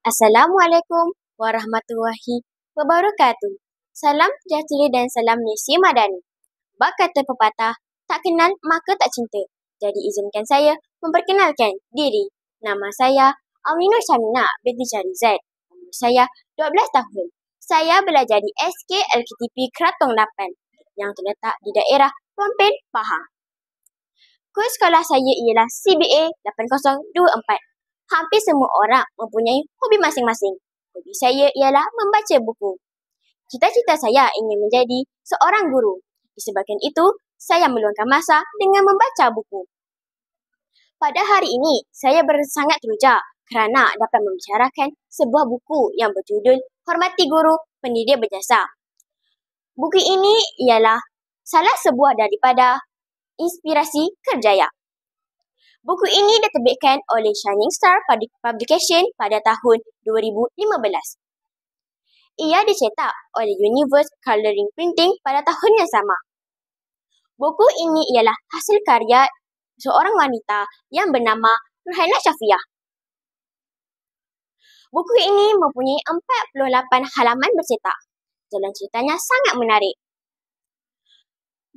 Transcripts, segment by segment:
Assalamualaikum warahmatullahi wabarakatuh. Salam sejahtera dan salam Malaysia Madani. Bak kata pepatah, tak kenal maka tak cinta. Jadi izinkan saya memperkenalkan diri. Nama saya Aminur Syamina binti Syarizad. Umur saya 12 tahun. Saya belajar di SK LKTP Keratong 8 yang terletak di daerah Rompin, Pahang. Kod sekolah saya ialah CBA 8024. Hampir semua orang mempunyai hobi masing-masing. Hobi saya ialah membaca buku. Cita-cita saya ingin menjadi seorang guru. Disebabkan itu, saya meluangkan masa dengan membaca buku. Pada hari ini, saya sangat teruja kerana dapat membicarakan sebuah buku yang berjudul Hormati Guru Pendidik Berjasa. Buku ini ialah salah sebuah daripada inspirasi kerjaya. Buku ini diterbitkan oleh Shining Star Publication pada tahun 2015. Ia dicetak oleh Universe Colouring Printing pada tahun yang sama. Buku ini ialah hasil karya seorang wanita yang bernama Nurhayna Syafiah. Buku ini mempunyai 48 halaman bercetak. Jalan ceritanya sangat menarik.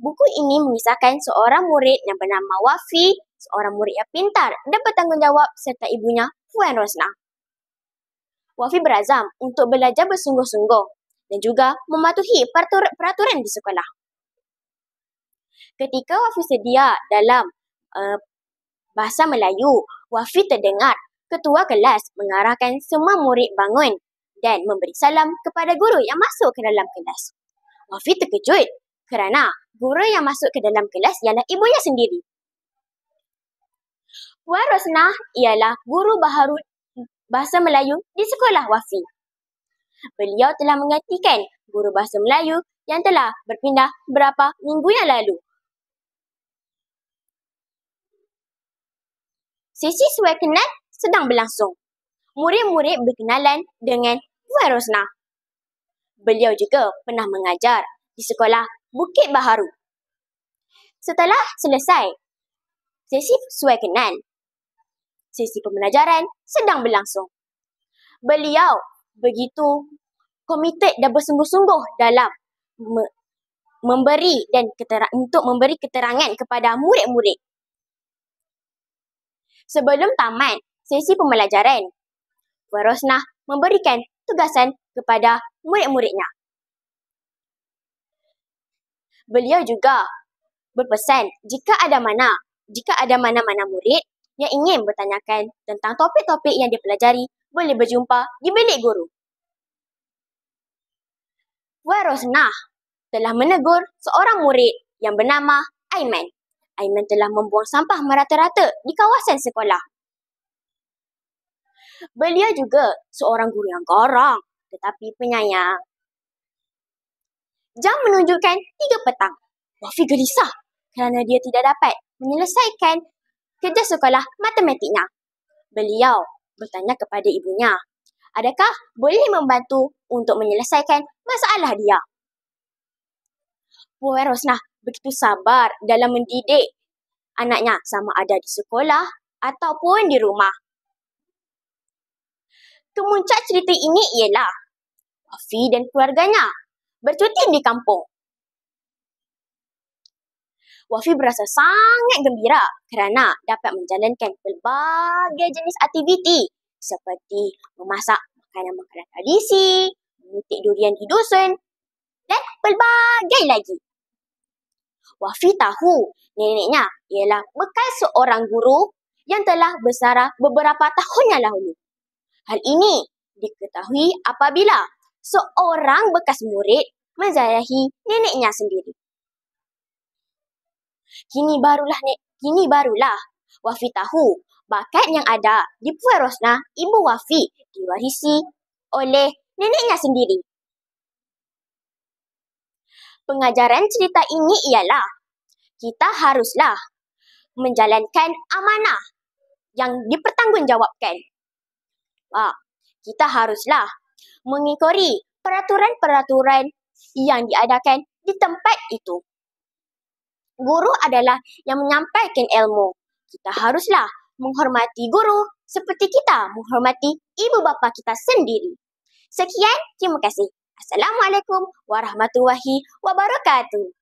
Buku ini mengisahkan seorang murid yang bernama Wafi, seorang murid yang pintar dan bertanggungjawab serta ibunya Puan Rosnah. Wafi berazam untuk belajar bersungguh-sungguh dan juga mematuhi peraturan di sekolah. Ketika Wafi sedia dalam bahasa Melayu, Wafi terdengar ketua kelas mengarahkan semua murid bangun dan memberi salam kepada guru yang masuk ke dalam kelas. Wafi terkejut kerana guru yang masuk ke dalam kelas ialah ibunya sendiri. Puan Rosnah ialah guru baharu bahasa Melayu di sekolah Wafi. Beliau telah menggantikan guru bahasa Melayu yang telah berpindah beberapa minggu yang lalu. Sesi suai kenal sedang berlangsung. Murid-murid berkenalan dengan Puan Rosnah. Beliau juga pernah mengajar di sekolah Bukit Baharu. Setelah selesai sesi suai kenal, sesi pembelajaran sedang berlangsung. Beliau begitu komited dan bersungguh-sungguh dalam memberi keterangan kepada murid-murid. Sebelum tamat sesi pembelajaran, Puan Rosnah memberikan tugasan kepada murid-muridnya. Beliau juga berpesan jika ada mana-mana murid yang ingin bertanyakan tentang topik-topik yang dipelajari, boleh berjumpa di bilik guru. Puan Rosnah telah menegur seorang murid yang bernama Aiman. Aiman telah membuang sampah merata-rata di kawasan sekolah. Beliau juga seorang guru yang garang tetapi penyayang. Jam menunjukkan 3 petang. Wafi gelisah kerana dia tidak dapat menyelesaikan kerja sekolah matematiknya. Beliau bertanya kepada ibunya, adakah boleh membantu untuk menyelesaikan masalah dia? Puan Rosnah begitu sabar dalam mendidik anaknya sama ada di sekolah ataupun di rumah. Kemuncak cerita ini ialah Wafi dan keluarganya bercuti di kampung. Wafi berasa sangat gembira kerana dapat menjalankan pelbagai jenis aktiviti seperti memasak makanan-makanan tradisi, memetik durian di dusun dan pelbagai lagi. Wafi tahu neneknya ialah bekas seorang guru yang telah bersara beberapa tahun yang lalu. Hal ini diketahui apabila seorang bekas murid menziarahi neneknya sendiri. Kini barulah Wafi tahu bakat yang ada di Puan Rosnah, ibu Wafi, diwarisi oleh neneknya sendiri. Pengajaran cerita ini ialah kita haruslah menjalankan amanah yang dipertanggungjawabkan. Kita haruslah mengikuti peraturan-peraturan yang diadakan di tempat itu. Guru adalah yang menyampaikan ilmu. Kita haruslah menghormati guru seperti kita menghormati ibu bapa kita sendiri. Sekian, terima kasih. Assalamualaikum warahmatullahi wabarakatuh.